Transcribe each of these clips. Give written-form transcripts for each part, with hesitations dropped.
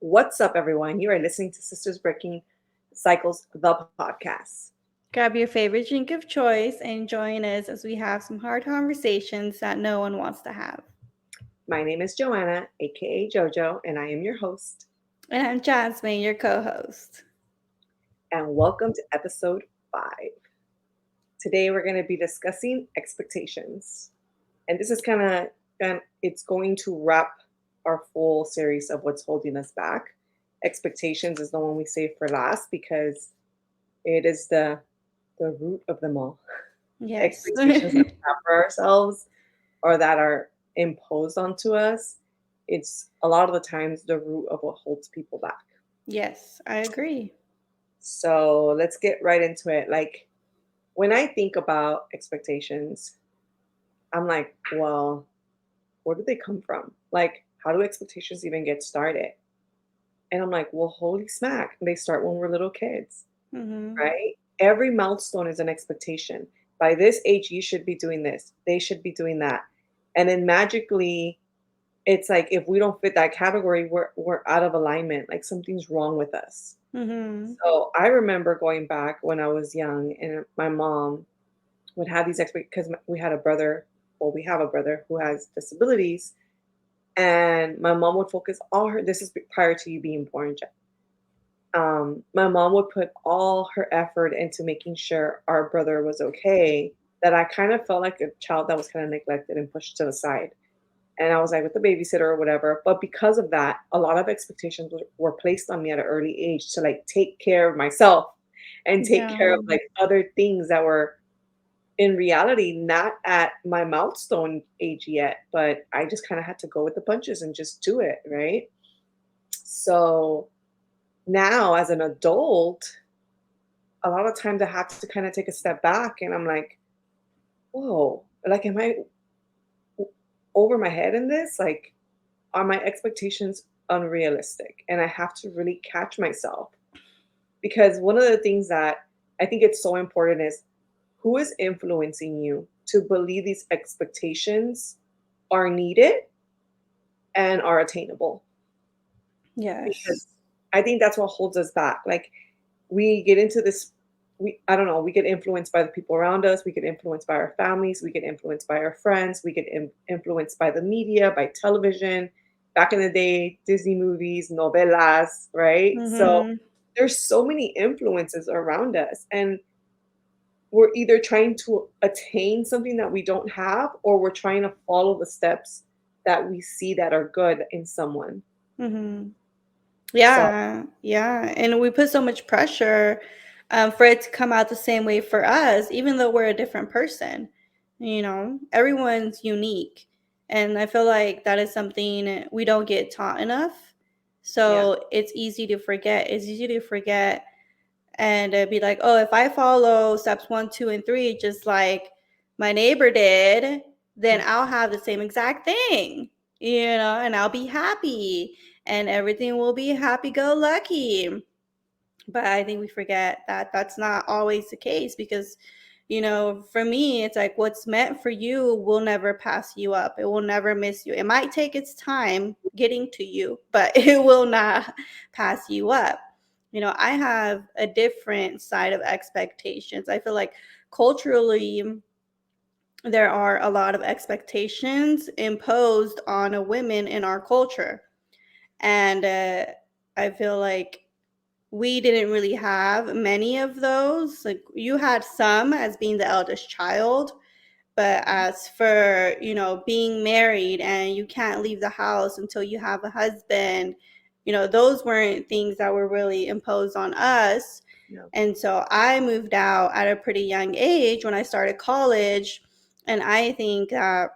What's up, everyone? You are listening to Sisters Breaking Cycles, the podcast. Grab your favorite drink of choice and join us as we have some hard conversations that no one wants to have. My name is Joanna, aka JoJo, and I am your host. And I'm Jasmine, your co host. And welcome to episode 5. Today, we're going to be discussing expectations. And this is it's going to wrap our full series of what's holding us back. Expectations is the one we save for last because it is the root of them all. Yes. Expectations that we have for ourselves or that are imposed onto us, it's a lot of the times the root of what holds people back. Yes, I agree. So let's get right into it. Like when I think about expectations, I'm like, well, where do they come from? Like, how do expectations even get started? And I'm like, well, holy smack, they start when we're little kids, Hmm. right? Every milestone is an expectation. By this age, you should be doing this, they should be doing that. And then magically, it's like if we don't fit that category, we're out of alignment. Like something's wrong with us. Hmm. So I remember going back when I was young, and my mom would have these expectations because we had a brother. Well, we have a brother who has disabilities, and my mom would focus all her. This is prior to you being born, Jeff. My mom would put all her effort into making sure our brother was okay. That I kind of felt like a child that was kind of neglected and pushed to the side, and I was like with the babysitter or whatever. But because of that, a lot of expectations were placed on me at an early age to like take care of myself and take care Yeah. of like other things that were in reality not at my milestone age yet. But I just kind of had to go with the punches and just do it, right? So now as an adult, a lot of times I have to kind of take a step back and I'm like, whoa, like, am I over my head in this? Like, are my expectations unrealistic? And I have to really catch myself because one of the things that I think it's so important is who is influencing you to believe these expectations are needed and are attainable. Yes. Because I think that's what holds us back. Like we get into this, I don't know, we get influenced by the people around us, we get influenced by our families, we get influenced by our friends, we get influenced by the media, by television. Back in the day, Disney movies, novelas, right? So Hmm. there's so many influences around us, and we're either trying to attain something that we don't have, or we're trying to follow the steps that we see that are good in someone. Hmm. So Yeah. Yeah. And we put so much pressure for it to come out the same way for us, even though we're a different person. Everyone's unique. And I feel like that is something we don't get taught enough. yeah, So it's easy to forget. It's easy to forget and be like, oh, if I follow steps one, two, and three, just like my neighbor did, then I'll have the same exact thing, and I'll be happy and everything will be happy go lucky. But I think we forget that that's not always the case because, for me, it's like what's meant for you will never pass you up. It will never miss you. It might take its time getting to you, but it will not pass you up. I have a different side of expectations. I feel like culturally, there are a lot of expectations imposed on a women in our culture. And I feel like we didn't really have many of those. Like you had some as being the eldest child, but as for, being married and you can't leave the house until you have a husband, those weren't things that were really imposed on us. yeah, And so I moved out at a pretty young age when I started college. And I think that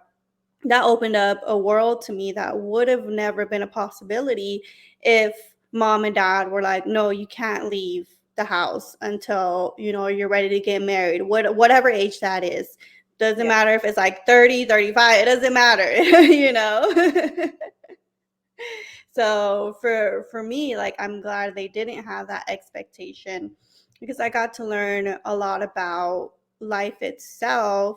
opened up a world to me that would have never been a possibility if mom and dad were like, no, you can't leave the house until you're ready to get married, whatever age that is. Doesn't yeah. matter if it's like 30, 35. It doesn't matter. So for me, like, I'm glad they didn't have that expectation because I got to learn a lot about life itself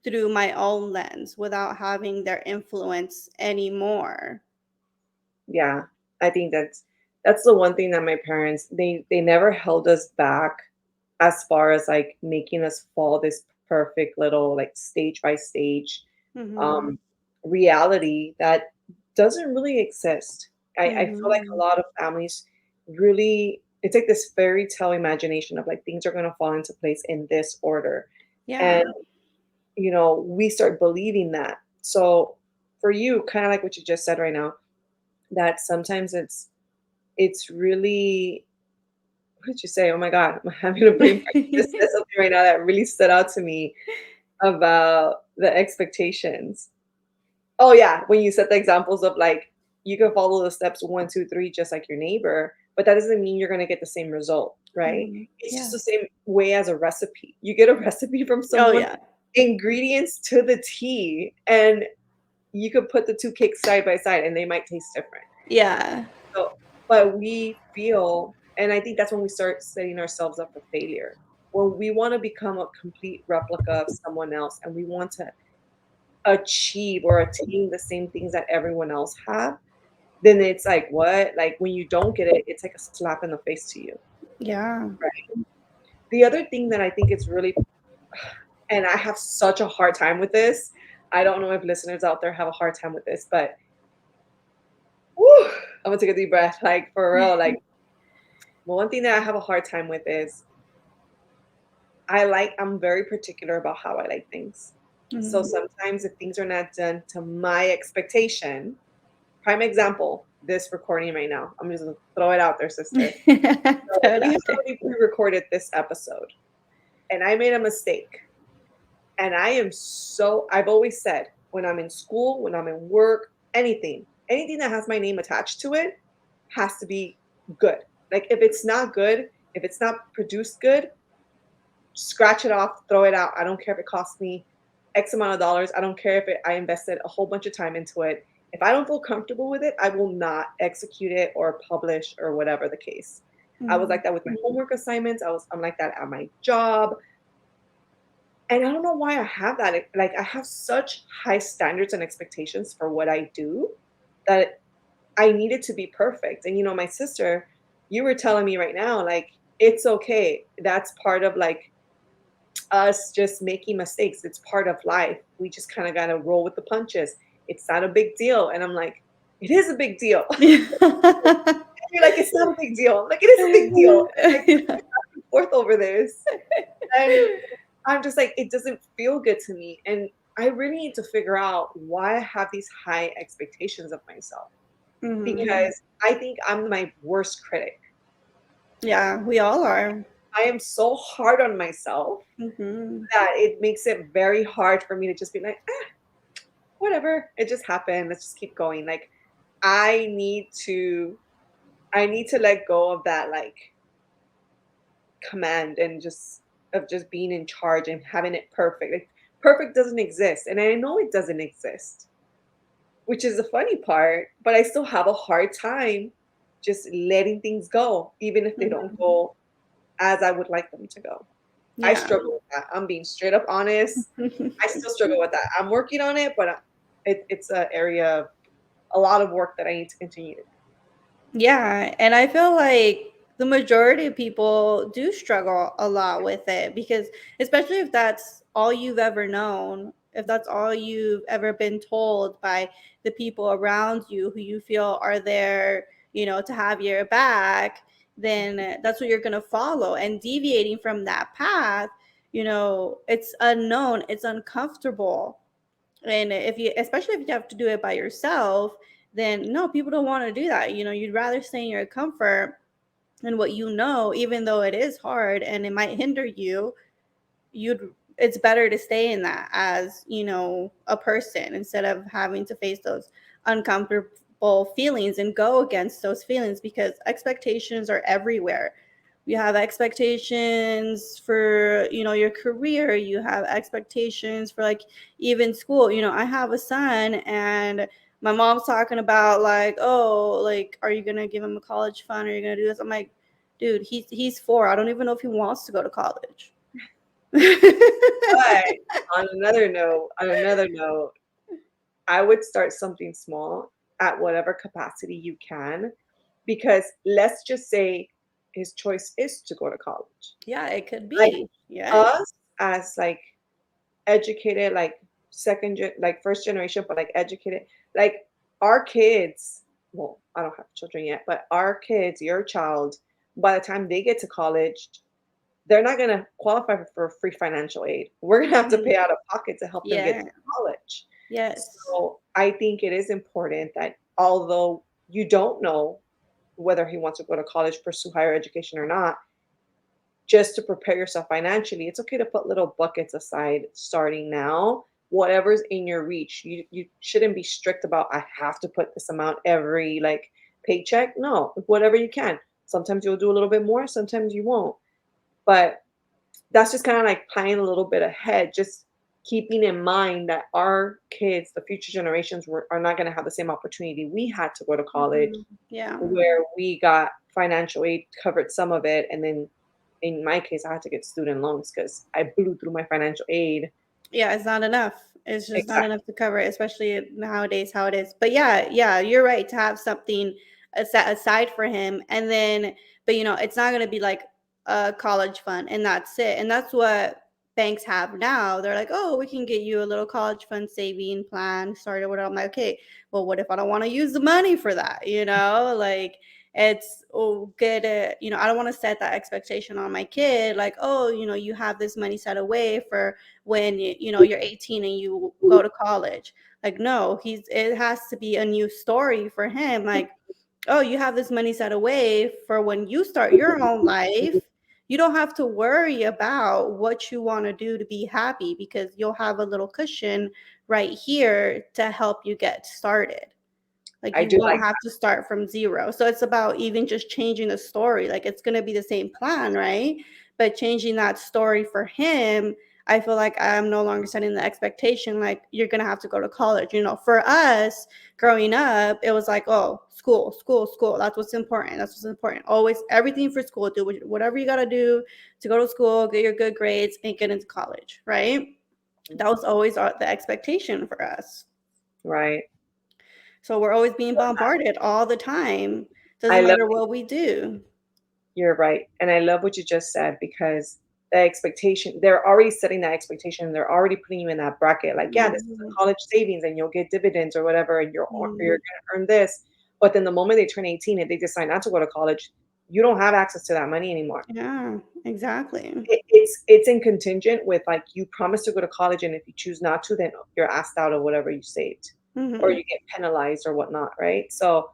through my own lens without having their influence anymore. Yeah, I think that's. That's the one thing that my parents, they never held us back as far as, like, making us follow this perfect little, like, stage by stage, Mhm. um, reality that doesn't really exist. I feel like a Mhm. lot of families really, it's like this fairy tale imagination of, like, things are gonna fall into place in this order, and, Yeah. we start believing that. So, for you, kinda like what you just said right now, that sometimes it's really, what did you say? Oh my god, I'm having a brain fart. You just said something right now that really stood out to me about the expectations. Oh, yeah, when you set the examples of, like, you can follow the steps 1, 2, 3 just like your neighbor, but that doesn't mean you're gonna get the same result, right? Mhm. It's just Yeah. the same way as a recipe. You get a recipe from Oh, someone, yeah. ingredients to the T, and you could put the 2 cakes side by side, and they might taste different. Yeah. So, but we feel, and I think that's when we start setting ourselves up for failure. When we wanna become a complete replica of someone else, and we want to achieve or attain the same things that everyone else have, then it's like, what? Like, when you don't get it, it's like a slap in the face to you, Yeah. right? The other thing that I think is really, and I have such a hard time with this, I don't know if listeners out there have a hard time with this, but whew, I'm gonna take a deep breath, like, for real, like, one thing that I have a hard time with is I'm very particular about how I like things. So Mhm. sometimes if things are not done to my expectation, prime example, this recording right now. I'm just gonna throw it out there, sister. So Throw it we have out there. already pre-recorded this episode, and I made a mistake. And I've always said, when I'm in school, when I'm in work, anything that has my name attached to it has to be good. Like, if it's not good, if it's not produced good, scratch it off, throw it out. I don't care if it costs me X amount of dollars. I don't care if I invested a whole bunch of time into it. If I don't feel comfortable with it, I will not execute it or publish or whatever the case. I was Mhm. like that with my homework assignments. I'm like that at my job. And I don't know why I have that. Like, I have such high standards and expectations for what I do that I need it to be perfect. And my sister, you were telling me right now, like, it's okay. That's part of, like, us just making mistakes. It's part of life. We just kind of got to roll with the punches. It's not a big deal. And I'm like, it is a big deal. You're like, it's not a big deal. I'm like, it is a big deal. And like, we're Yeah. going back and forth over this. And I'm just like, it doesn't feel good to me. And I really need to figure out why I have these high expectations of myself, Mhm. because I think I'm my worst critic. Yeah, we all are. I am so hard on myself Mhm. that it makes it very hard for me to just be like, whatever, it just happened. Let's just keep going. Like, I need to I need to let go of that, like, command and just being in charge and having it perfect. Like, perfect doesn't exist. And I know it doesn't exist, which is the funny part, but I still have a hard time just letting things go, even if they don't Mhm. go as I would like them to go. I Yeah. struggle with that. I'm being straight up honest. I still struggle with that. I'm working on it, but it's an area of a lot of work that I need to continue to do. Yeah, and I feel like the majority of people do struggle a lot with it because especially if that's all you've ever known, if that's all you've ever been told by the people around you who you feel are there, to have your back, then that's what you're going to follow. And deviating from that path, it's unknown, it's uncomfortable. And if you, especially if you have to do it by yourself, then no, people don't want to do that. You'd rather stay in your comfort and what even though it is hard and it might hinder you, it's better to stay in that as, a person instead of having to face those uncomfortable feelings and go against those feelings because expectations are everywhere. You have expectations for, your career, you have expectations for like even school. I have a son and my mom's talking about like, oh, like, are you gonna give him a college fund? Are you gonna do this? I'm like, dude, he's 4. I don't even know if he wants to go to college. But on another note, I would start something small at whatever capacity you can. because let's just say his choice is to go to college. Yeah, it could Like be. Yes. us as like educated, like like first generation, but like educated, like our kids, well, I don't have children yet, but our kids, your child, by the time they get to college, they're not going to qualify for free financial aid. We're going to have to pay Mhm. out of pocket to help them get Yeah. to college. Yes. So I think it is important that although you don't know whether he wants to go to college, pursue higher education or not, just to prepare yourself financially, it's okay to put little buckets aside starting now. Whatever's in your reach. You shouldn't be strict about I have to put this amount every like paycheck. No, whatever you can. Sometimes you'll do a little bit more, sometimes you won't. But that's just kind of like planning a little bit ahead, just keeping in mind that our kids, the future generations, are not going to have the same opportunity we had to go to college, Mhm. Yeah. where we got financial aid, covered some of it, and then in my case, I had to get student loans because I blew through my financial aid. Yeah, it's not enough. It's just not Exactly. enough to cover it, especially nowadays how it is. But yeah, yeah, you're right to have something set aside for him, and then, but it's not gonna be like a college fund, and that's it. And that's what banks have now. They're like, oh, we can get you a little college fund saving plan started. Whatever. I'm like, okay, well, what if I don't want to use the money for that? Like it's good. I don't want to set that expectation on my kid, like, oh, you have this money set away for when you're 18 and you go to college. Like, no, it has to be a new story for him. Like, oh, you have this money set away for when you start your own life. You don't have to worry about what you want to do to be happy, because you'll have a little cushion right here to help you get started. Like, I you do won't like have to start from zero. So it's about even just changing the story. Like, it's going to be the same plan, right? But changing that story for him, I feel like I'm no longer setting the expectation like you're going to have to go to college. For us growing up, it was like, oh, school, school, school. That's what's important. That's what's important. Always everything for school. Do whatever you got to do to go to school, get your good grades, and get into college, right? that. That was always the expectation for us. Right. So we're always being bombarded all the time. I Doesn't love matter what we do. You're right. And I love what you just said because the expectation, they're already setting that expectation. They're already putting you in that bracket. Like, yeah, this is a Mhm, college savings and you'll get dividends or whatever, and you're mhm. gonna earn this. But then the moment they turn 18 and they decide not to go to college, you don't have access to that money anymore. Yeah, exactly. It's in contingent with like you promise to go to college, and if you choose not to, then you're asked out of whatever you saved, or Mhm. you get penalized or whatnot, right? So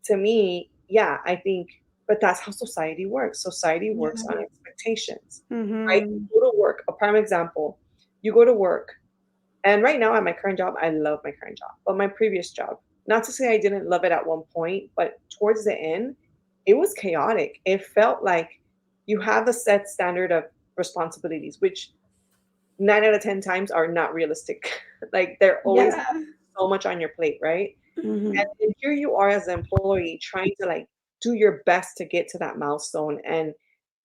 to me, yeah, I think, but that's how society works. Society works Yeah. on expectations, right? Mhm. You go to work, a prime example, you go to work, and right now at my current job, I love my current job, but my previous job, not to say I didn't love it at one point, but towards the end, it was chaotic. It felt like you have a set standard of responsibilities, which 9 out of 10 times are not realistic. Like they're always Yeah. so much on your plate, right? And Mhm. then here you are as an employee trying to like do your best to get to that milestone and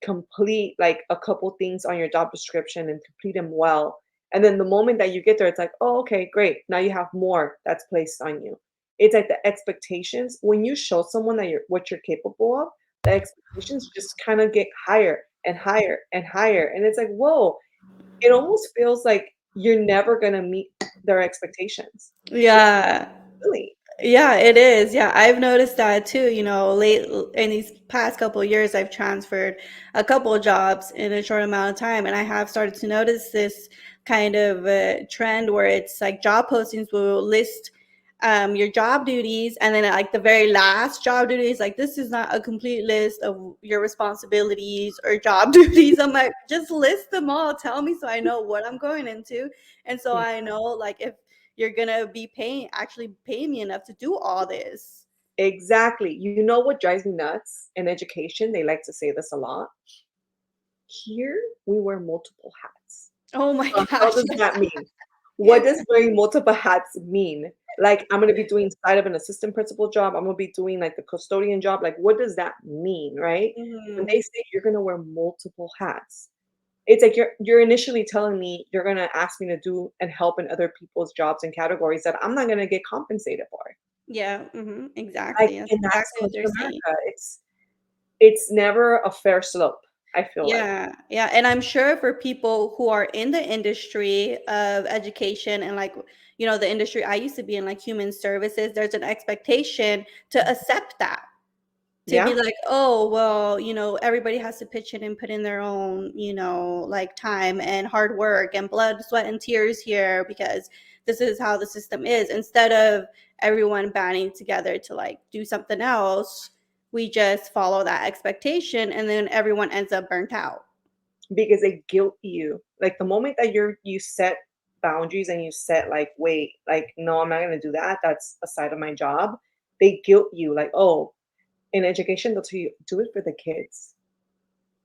complete like a couple things on your job description and complete them well. And then the moment that you get there, it's like, oh, okay, great. Now you have more that's placed on you. It's like the expectations. When you show someone that you're what you're capable of, the expectations just kind of get higher and higher and higher. And it's like, whoa, it almost feels like you're never gonna meet their expectations. It's Yeah. silly. Yeah, it is. Yeah, I've noticed that too. Late in these past couple of years, I've transferred a couple of jobs in a short amount of time, and I have started to notice this kind of trend where it's like job postings will list your job duties, and then like the very last job duties, like this is not a complete list of your responsibilities or job duties. I'm like, just list them all. Tell me so I know what I'm going into, and so I know like if you're gonna be actually paying me enough to do all this. Exactly. You know what drives me nuts in education? They like to say this a lot. Here, we wear multiple hats. Oh my How gosh. does that mean? What Yes. does wearing multiple hats mean? Like, I'm gonna be doing side of an assistant principal job. I'm gonna be doing like the custodian job. Like, what does that mean, right? When Mhm. they say you're gonna wear multiple hats, it's like you're initially telling me you're gonna ask me to do and help in other people's jobs and categories that I'm not gonna get compensated for. Yeah, Like, exactly. That's and that's exactly what they're corporate saying. America. It's never a fair slope, I feel like. Yeah, yeah, and I'm sure for people who are in the industry of education and like, the industry I used to be in, like human services, there's an expectation to accept that. To be Yeah. like, "Oh, well, everybody has to pitch in and put in their own, like time and hard work and blood, sweat, and tears here because this is how the system is." Instead of everyone banding together to like do something else, we just follow that expectation and then everyone ends up burnt out. Because they guilt you. Like, the moment that you set boundaries and you set, like, "Wait, like, no, I'm not gonna do that. That's a side of my job." They guilt you, like, "Oh," in education, they'll tell you, "Do it for the kids.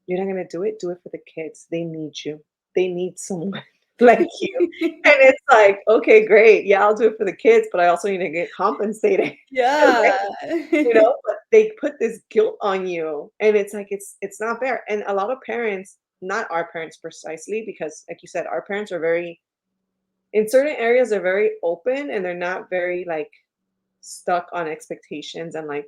You're not gonna do it for the kids. They need you. They need someone like you." And it's like, "Okay, great. Yeah, I'll do it for the kids, but I also need to get compensated." Yeah. But they put this guilt on you, and it's like it's not fair. And a lot of parents, not our parents precisely, because like you said, our parents are very in certain areas they're very open and they're not very like stuck on expectations and like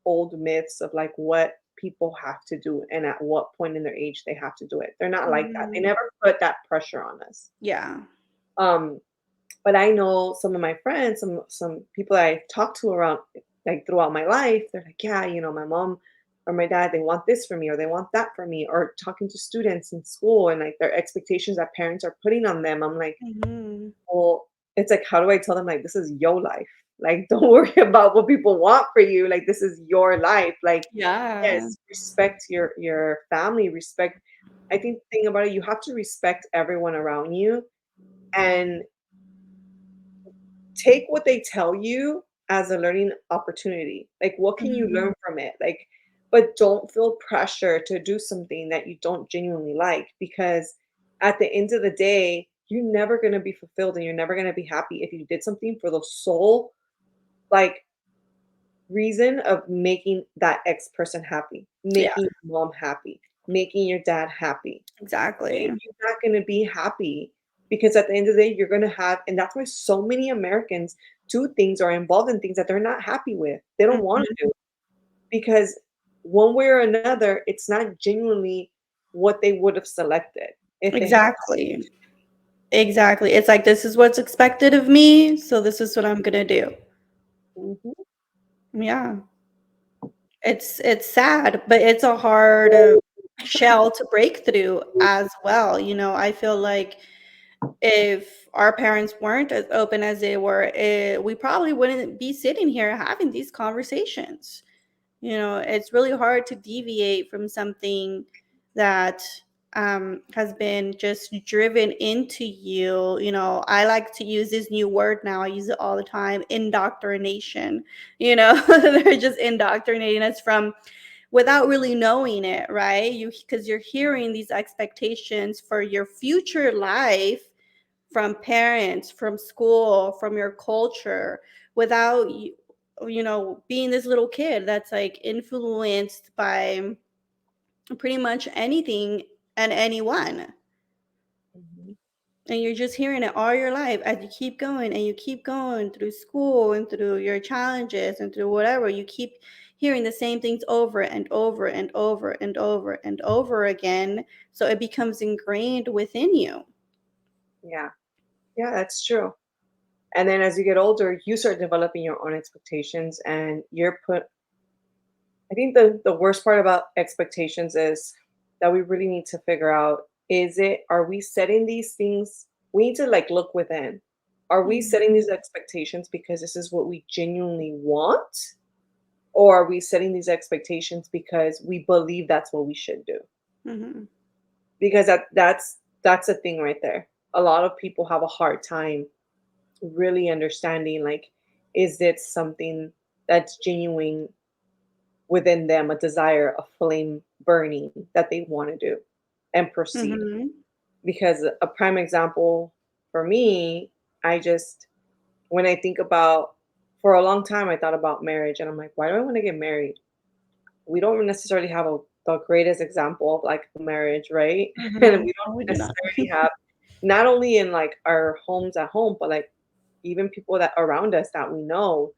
old myths of like what people have to do and at what point in their age they have to do it. They're not like that. They Mhm. never put that pressure on us. Yeah. Um, but I know some of my friends, some people that I talk to around like throughout my life, they're like, yeah, my mom or my dad, they want this for me or they want that for me, or talking to students in school and like their expectations that parents are putting on them. I'm like, Mhm. well, it's like, how do I tell them like this is your life? Like, don't worry about what people want for you. Like, this is your life. Like, Yeah. yes, respect your family, respect. I think the thing about it, you have to respect everyone around you and take what they tell you as a learning opportunity. Like, what can you Mhm. learn from it? Like, but don't feel pressure to do something that you don't genuinely like because at the end of the day, you're never going to be fulfilled and you're never going to be happy if you did something for the sole like reason of making that ex person happy, Yeah, making your mom happy, making your dad happy. exactly. You're not gonna be happy because at the end of the day, you're gonna have and that's why so many Americans do things or are involved in things that they're not happy with. They don't wanna Mhm. do because one way or another, it's not genuinely what they would have selected if they had Exactly. Exactly. It's like, "This is what's expected of me, so this is what I'm gonna do." Mhm. Yeah. It's sad, but it's a hard, shell to break through as well, I feel like if our parents weren't as open as they were, we probably wouldn't be sitting here having these conversations. It's really hard to deviate from something that has been just driven into you. I like to use this new word now. I use it all the time, indoctrination. They're just indoctrinating us from without really knowing it, right? Because you're hearing these expectations for your future life from parents, from school, from your culture, without being this little kid that's like influenced by pretty much anything and anyone. Mhm. And you're just hearing it all your life as you keep going and you keep going through school and through your challenges and through whatever. You keep hearing the same things over and over and over and over and over again. So it becomes ingrained within you. Yeah. Yeah, that's true. And then as you get older, you start developing your own expectations and you're put I think the worst part about expectations is that we really need to figure out are we setting these things we need to like look within. Are we setting these Mhm. expectations because this is what we genuinely want? Or are we setting these expectations because we believe that's what we should do? Mhm. Because that's a thing right there. A lot of people have a hard time really understanding like, is it something that's genuine within them, a desire, a flame burning that they want to do and proceed. Mhm. Because a prime example for me, I just, when I think about, for a long time, I thought about marriage and I'm like, why do I want to get married? We don't necessarily have the greatest example of like marriage, right? And Mhm. we No, don't we do not. necessarily have, not only in like our homes at home, but like even people that around us that we know.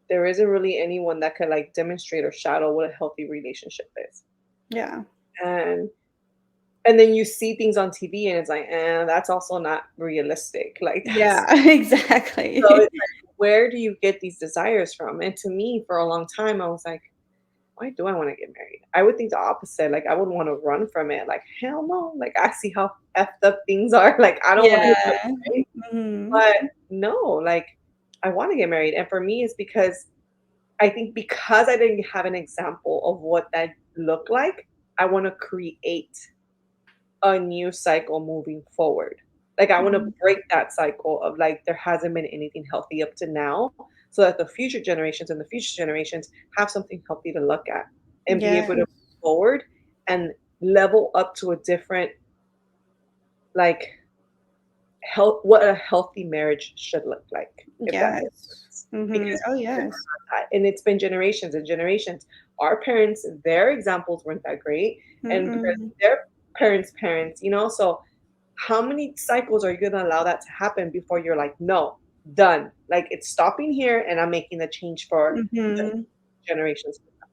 there isn't really anyone that could like demonstrate or shadow what a healthy relationship is. Yeah. And and then you see things on TV and it's like, that's also not realistic. Like that's Yeah, so exactly. it's like, where do you get these desires from? And to me, for a long time, I was like, why do I want to get married? I would think the opposite. Like I would want to run from it. Like hell no. Like I see how effed up things are. Like I don't want to Yeah. be married. Mhm. But no, like I want to get married. And for me, it's because I think because I didn't have an example of what that looked like, I want to create a new cycle moving forward. Like I want to Mhm. break that cycle of like there hasn't been anything healthy up to now so that the future generations and the future generations have something healthy to look at and be able to Yes. move forward and level up to a different like health what a healthy marriage should look like, if that makes Yes. sense. Mhm. Because Oh, we never yes. had that. And it's been generations and generations. Our parents, their examples weren't that great, and Mm-mm. their parents' parents, so how many cycles are you gonna allow that to happen before you're like, no, done? Like it's stopping here and I'm making the change for the Mhm. generations to come.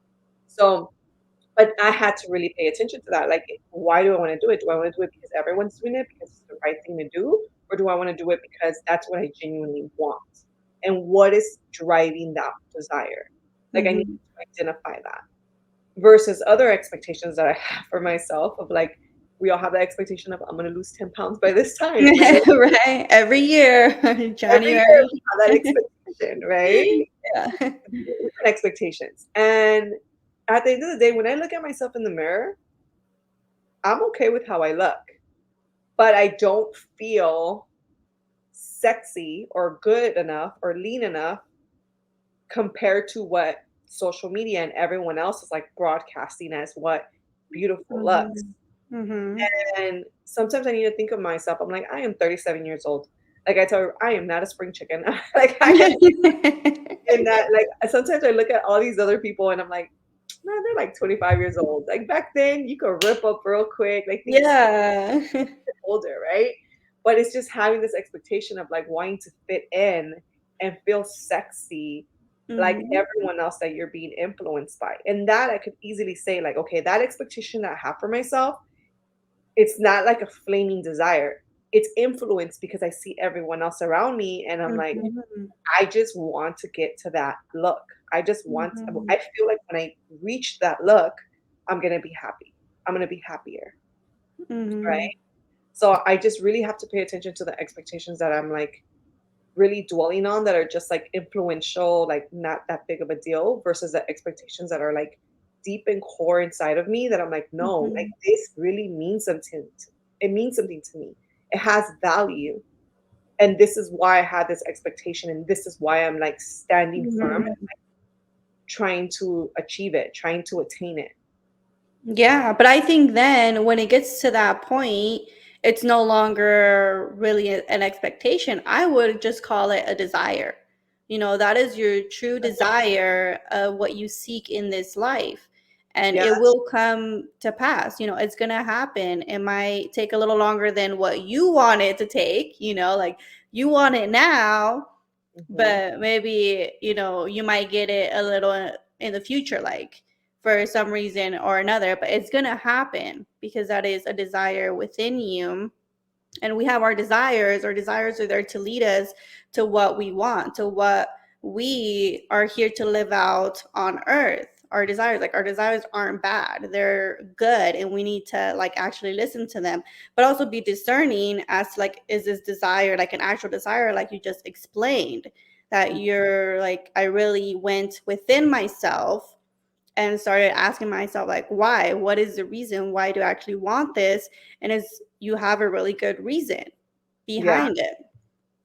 So, but I had to really pay attention to that. Like, why do I want to do it? Do I want to do it because everyone's doing it because it's the right thing to do? Or do I want to do it because that's what I genuinely want? And what is driving that desire? Like, I need Mhm. to identify that versus other expectations that I have for myself of like, we all have the expectation of I'm going to lose 10 pounds by this time, right? Right. Every year, Every year January. we have that expectation, right? Yeah. Different expectations. And at the end of the day, when I look at myself in the mirror, I'm okay with how I look, but I don't feel sexy or good enough or lean enough compared to what social media and everyone else is like broadcasting as what beautiful looks. Mhm. Mhm. And sometimes I need to think of myself. I'm like, I am 37 years old. Like I tell her, I am not a spring chicken. Like I am in that. Like sometimes I look at all these other people and I'm like, man, they're like 25 years old. Like back then, you could rip up real quick. Like things Yeah. older, right? But it's just having this expectation of like wanting to fit in and feel sexy like Mhm. everyone else that you're being influenced by. And that I could easily say, like, okay, that expectation that I have for myself, it's not like a flaming desire. It's influenced because I see everyone else around me and I'm like, Mhm. I just want to get to that look. Mhm. I feel like when I reach that look, I'm gonna be happy. I'm gonna be happier, right? Mhm. So I just really have to pay attention to the expectations that I'm like really dwelling on that are just like influential, like not that big of a deal versus the expectations that are like deep and core inside of me that I'm like, no, like Mhm. this really means something. It means something to me. It has value. And this is why I had this expectation. And this is why I'm like standing firm, Mhm. trying to achieve it, trying to attain it. Yeah, but I think then when it gets to that point, it's no longer really an expectation. I would just call it a desire. That is your true desire of what you seek in this life. And Yeah, it will come to pass. It's going to happen. It might take a little longer than what you want it to take, like you want it now, mhm. but maybe you might get it a little in the future, like for some reason or another, but it's gonna happen because that is a desire within you. And we have our desires are there to lead us to what we want, to what we are here to live out on earth. Our desires aren't bad, they're good, and we need to like actually listen to them, but also be discerning as to like, is this desire like an actual desire, like you just explained, that you're like, I really went within myself and started asking myself, like, why, what is the reason, why do I actually want this, and is you have a really good reason Yeah. behind it.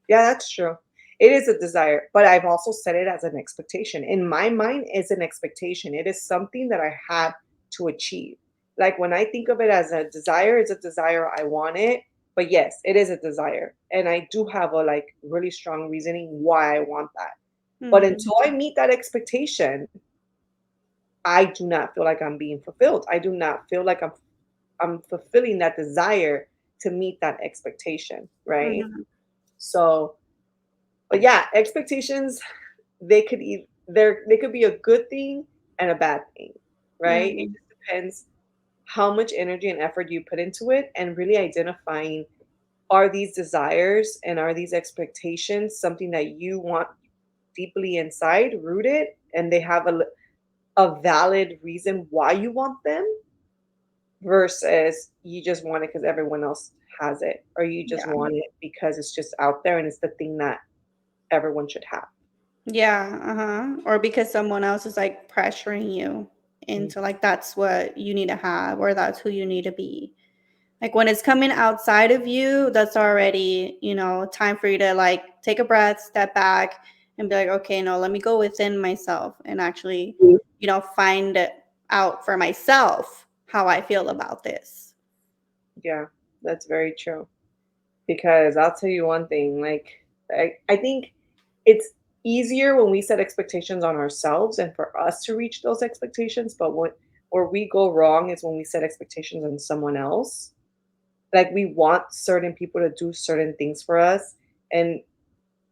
Yeah, that's true. It is a desire, but I've also set it as an expectation. In my mind, it's an expectation. It is something that I have to achieve. Like when I think of it as a desire, it's a desire I want it. But yes, it is a desire. And I do have a like really strong reasoning why I want that. But Mhm. until I meet that expectation, I do not feel like I'm being fulfilled. I do not feel like I'm fulfilling that desire to meet that expectation, right? Mhm. So but yeah, expectations, they could eat. they could be a good thing and a bad thing, right? It Mhm. just depends how much energy and effort you put into it, and really identifying, are these desires and are these expectations something that you want deeply inside, rooted, and they have a valid reason why you want them, versus you just want it because everyone else has it, or you just Yeah. want it because it's just out there and it's the thing that everyone should have. Yeah, uh-huh. Or because someone else is like pressuring you Mm. into like that's what you need to have or that's who you need to be. Like when it's coming outside of you, that's already, time for you to like take a breath, step back and be like, okay, no, let me go within myself and actually, Mm. find out for myself how I feel about this. Yeah, that's very true. Because I'll tell you one thing, like, I think it's easier when we set expectations on ourselves and for us to reach those expectations, but where we go wrong is when we set expectations on someone else. Like, we want certain people to do certain things for us, and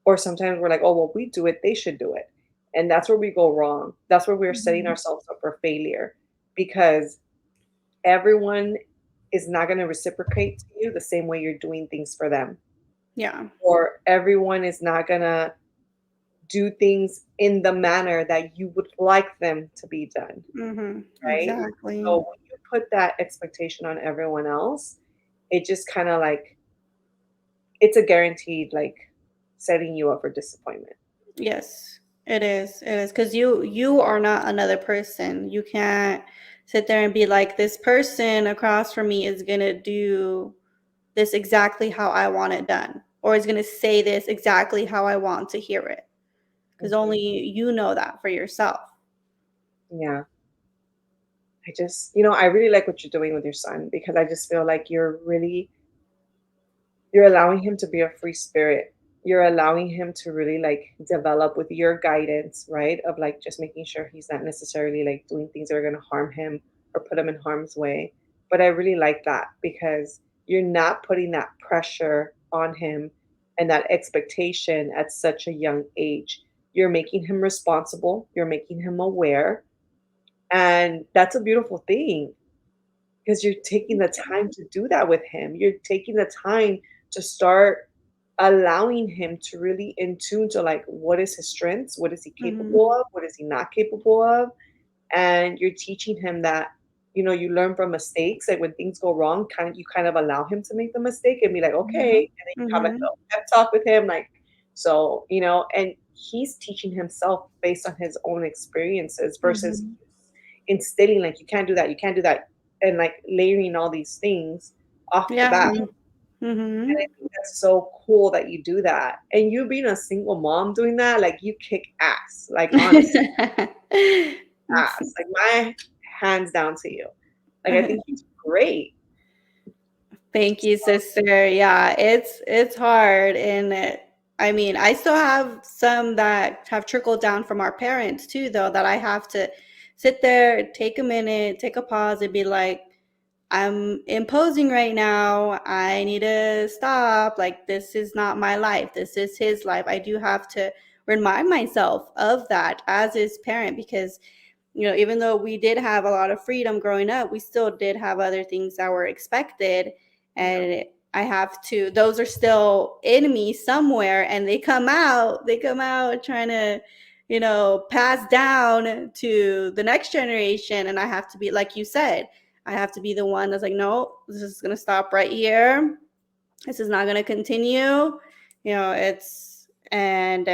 or sometimes we're like, "Oh, well, we do it, they should do it." And that's where we go wrong. That's where we're setting Mhm. ourselves up for failure, because everyone is not gonna reciprocate to you the same way you're doing things for them, Yeah. or everyone is not gonna do things in the manner that you would like them to be done, right? So Exactly. when you put that expectation on everyone else, it just kind of like, it's a guaranteed like setting you up for disappointment. Yes, it is. It is because you are not another person. You can't sit there and be like, this person across from me is gonna do this exactly how I want it done, or is gonna say this exactly how I want to hear it. Because Mhm. only you know that for yourself. Yeah. I just, I really like what you're doing with your son, because I just feel like you're allowing him to be a free spirit. You're allowing him to really like develop with your guidance, right? Of like just making sure he's not necessarily like doing things that are going to harm him or put him in harm's way. But I really like that, because you're not putting that pressure on him and that expectation at such a young age. You're making him responsible, you're making him aware. And that's a beautiful thing, because you're taking the time to do that with him. You're taking the time to start allowing him to really in tune to like, what is his strengths, what is he Mhm. capable of, what is he not capable of, and you're teaching him that, you learn from mistakes. Like when things go wrong, you kind of allow him to make the mistake and be like, okay, Yeah. and then you have like a Mhm. pep talk with him, like, so, and he's teaching himself based on his own experiences, versus Mhm. instilling like, you can't do that, you can't do that, and like layering all these things off the Yeah. bat. And I Mhm. think that's so cool that you do that. And you being a single mom doing that, like, you kick ass. Like, honestly, ass. Like, my hands down to you. Like, I think he's great. Thank you, sister. Yeah, it's hard, and I mean, I still have some that have trickled down from our parents too, though, that I have to sit there, take a minute, take a pause, and be like, I'm imposing right now. I need to stop. Like, this is not my life. This is his life. I do have to remind myself of that as his parent because even though we did have a lot of freedom growing up, we still did have other things that were expected. Yeah. And I have to, those are still in me somewhere and they come out trying to, pass down to the next generation. And I have to be, like you said, I have to be the one that's like, no, this is going to stop right here. This is not going to continue. And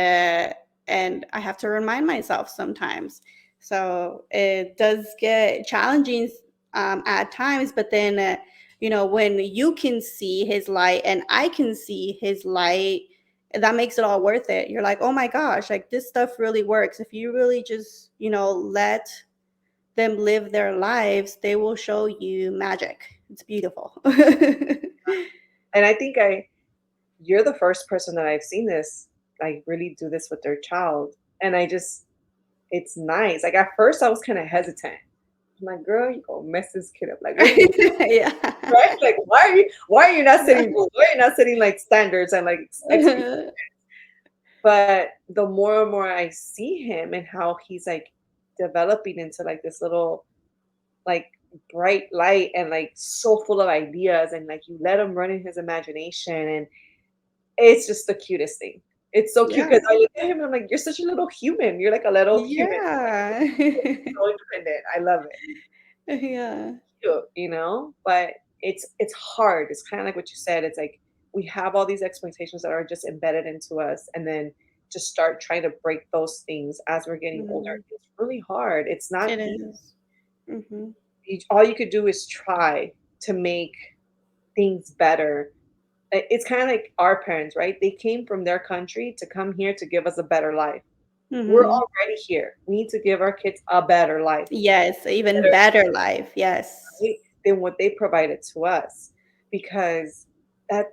I have to remind myself sometimes. So it does get challenging at times, but then when you can see his light and I can see his light, that makes it all worth it. You're like, oh my gosh, like this stuff really works. If you really just let them live their lives, they will show you magic. It's beautiful. And I think you're the first person that I've seen this, like, really do this with their child. And it's nice. Like, at first I was kind of hesitant. I'm like, girl, you gonna mess this kid up. Like, what are you, Yeah. right? Like, why are you not setting rules? Why are you not setting like standards and like expectations? But the more and more I see him and how he's like developing into like this little like bright light and like so full of ideas and like you let him run in his imagination and it's just the cutest thing. It's so cute Yeah. because I look at him and I'm like, you're such a little human. You're like a little human. Yeah. So independent. I love it. Yeah. Cute, you know? But it's hard. It's kind of like what you said. It's like we have all these expectations that are just embedded into us and then just start trying to break those things as we're getting older. Mhm. It's really hard. It's not It easy. is. Mhm. All you could do is try to make things better. It's kind of like our parents, right? They came from their country to come here to give us a better life. We're Mhm. already here. We need to give our kids a better life, Yes, even better better life. Yes. right, than what they provided to us, because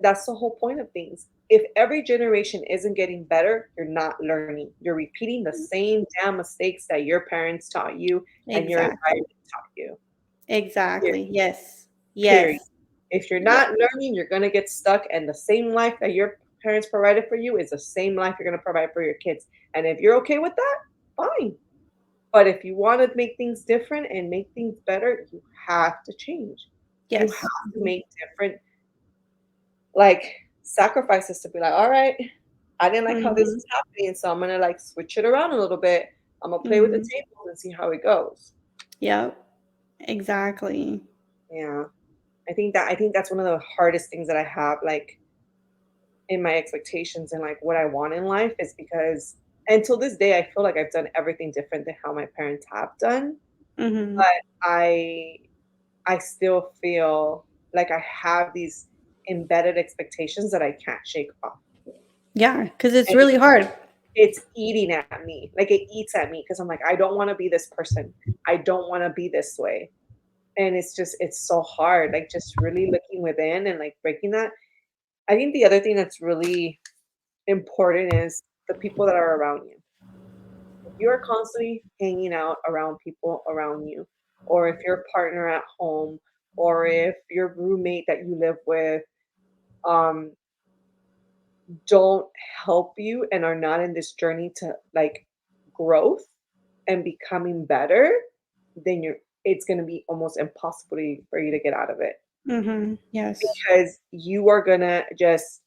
that's the whole point of things. If every generation isn't getting better, you're not learning. You're repeating the same damn mistakes that your parents taught you and your Exactly. environment taught you. Period. Exactly. Yes. Period. Yes. If you're Yes. not learning, you're gonna get stuck, and the same life that your parents provided for you is the same life you're gonna provide for your kids. And if you're okay with that, fine. But if you wanna make things different and make things better, you have to change. You Yes. have to Mhm. make different, like, sacrifices to be like, "All right, I didn't like how this Mhm. is happening, so I'm gonna, like, switch it around a little bit. Imma play with the Mhm. tables and see how it goes." Yep. Exactly. Yeah. I think that's one of the hardest things that I have, like, in my expectations and, like, what I want in life is because until this day, I feel like I've done everything different than how my parents have done, Mhm. but I I still feel like I have these embedded expectations that I can't shake off, Yeah, because it's and really hard. it's eating at me, like, it eats at me because 'cause I'm like, "I don't wanna be this person. I don't wanna be this way." And it's so hard, like, just really looking within and, like, breaking that. I think the other thing that's really important is the people that are around you. If you are constantly hanging out around people around you, or if your partner at home, or if your roommate that you live with, um, don't help you and are not in this journey to like growth and becoming better, then it's gonna be almost impossible for you to get out of it Mhm. Yes. because you are gonna just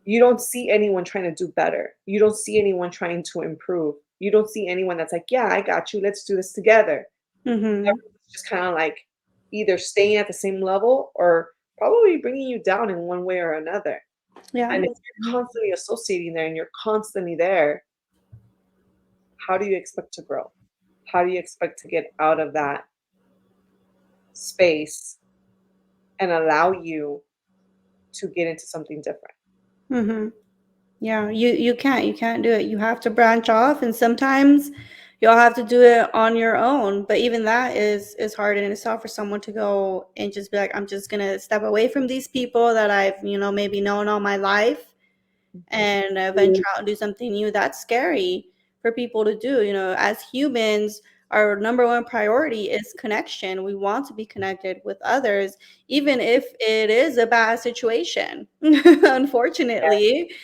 you don't see anyone trying to do better. You don't see anyone trying to improve. You don't see anyone that's like, "Yeah, I got you. Let's do this together." Mhm. Everyone's just kinda like either staying at the same level or probably bringing you down in one way or another. Yeah. And if you're constantly associating there and you're constantly there, how do you expect to grow? How do you expect to get out of that space and allow you to get into something different? Mhm. Yeah, you can't do it. You have to branch off, and sometimes you'll have to do it on your own. But even that is hard in itself for someone to go and just be like, I'm just gonna step away from these people that I've maybe known all my life and venture Mhm. out and do something new. That's scary for people to do. As humans, our number one priority is connection. We want to be connected with others, even if it is a bad situation. Unfortunately,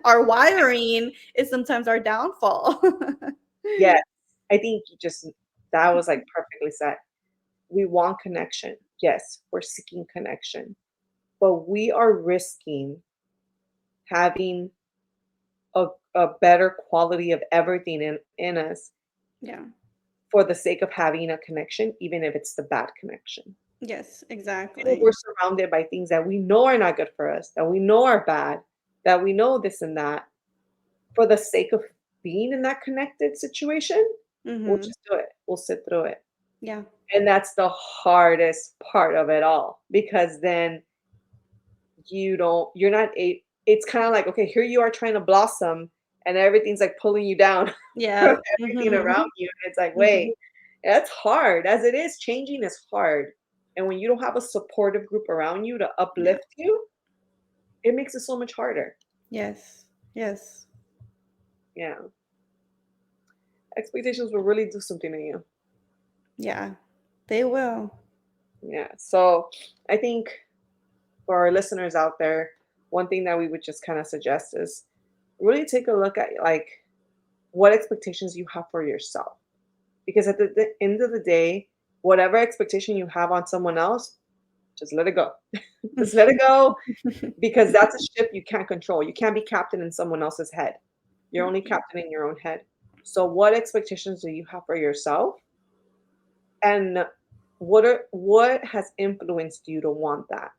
our wiring is sometimes our downfall. Yes, I think you just that was, like, perfectly said. We want connection. Yes, we're seeking connection, but we are risking having a better quality of everything in us Yeah. for the sake of having a connection, even if it's the bad connection. Yes, Even if we're exactly. surrounded by things that we know are not good for us, that we know are bad, that we know this and that, for the sake of being in that connected situation, we'll Mhm. just do it. We'll sit through it. Yeah. And that's the hardest part of it all because then you're not a it's kind of like, okay, here you are trying to blossom and everything's like pulling you down from Yeah. everything around Mhm. you. And it's like, Mhm. wait, that's hard. As it is, changing is hard. And when you don't have a supportive group around you to Yeah. uplift you, it makes it so much harder. Yes. Yes. Yeah. Expectations will really do something to you. Yeah. They will. Yeah. So I think for our listeners out there, one thing that we would just kind of suggest is really take a look at like what expectations you have for yourself. Because at the end of the day, whatever expectation you have on someone else, just let it go. Just let it go because that's a ship you can't control. You can't be captain in someone else's head. You're only captain in your own head. So what expectations do you have for yourself? And what has influenced you to want that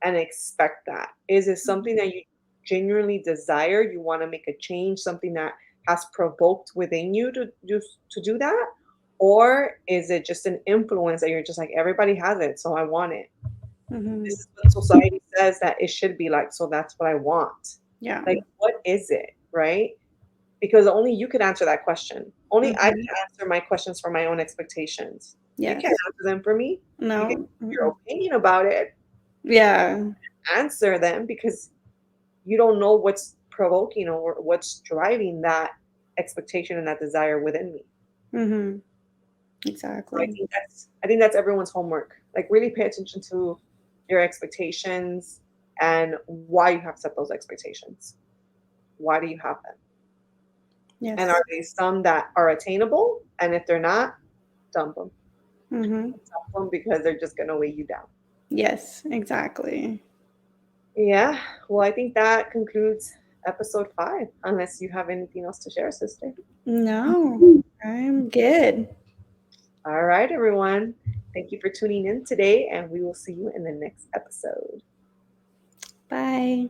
and expect that? Is it something that you genuinely desire? You want to make a change, something that has provoked within you to do that? Or is it just an influence that you're just like, everybody has it, so I want it? Mhm. This is what society says that it should be like, so that's what I want. Yeah. Like, what is it, right? Because only you can answer that question. Only I Mhm. can answer my questions for my own expectations. You can't Yes. answer them for me. You can No. give your opinion about it, Yeah. answer them because you don't know what's provoking or what's driving that expectation and that desire within me. Mhm. So Exactly. I think that's everyone's homework. Like really pay attention to your expectations and why you have set those expectations. Why do you have them? And are Yes. they some that are attainable? And if they're not, dump them. Mhm. Dump them because they're just gonna weigh you down. Yes, exactly. Yeah. Well, I think that concludes episode 5, unless you have anything else to share, sister. No, I'm good. All right, everyone. Thank you for tuning in today, and we will see you in the next episode. Bye.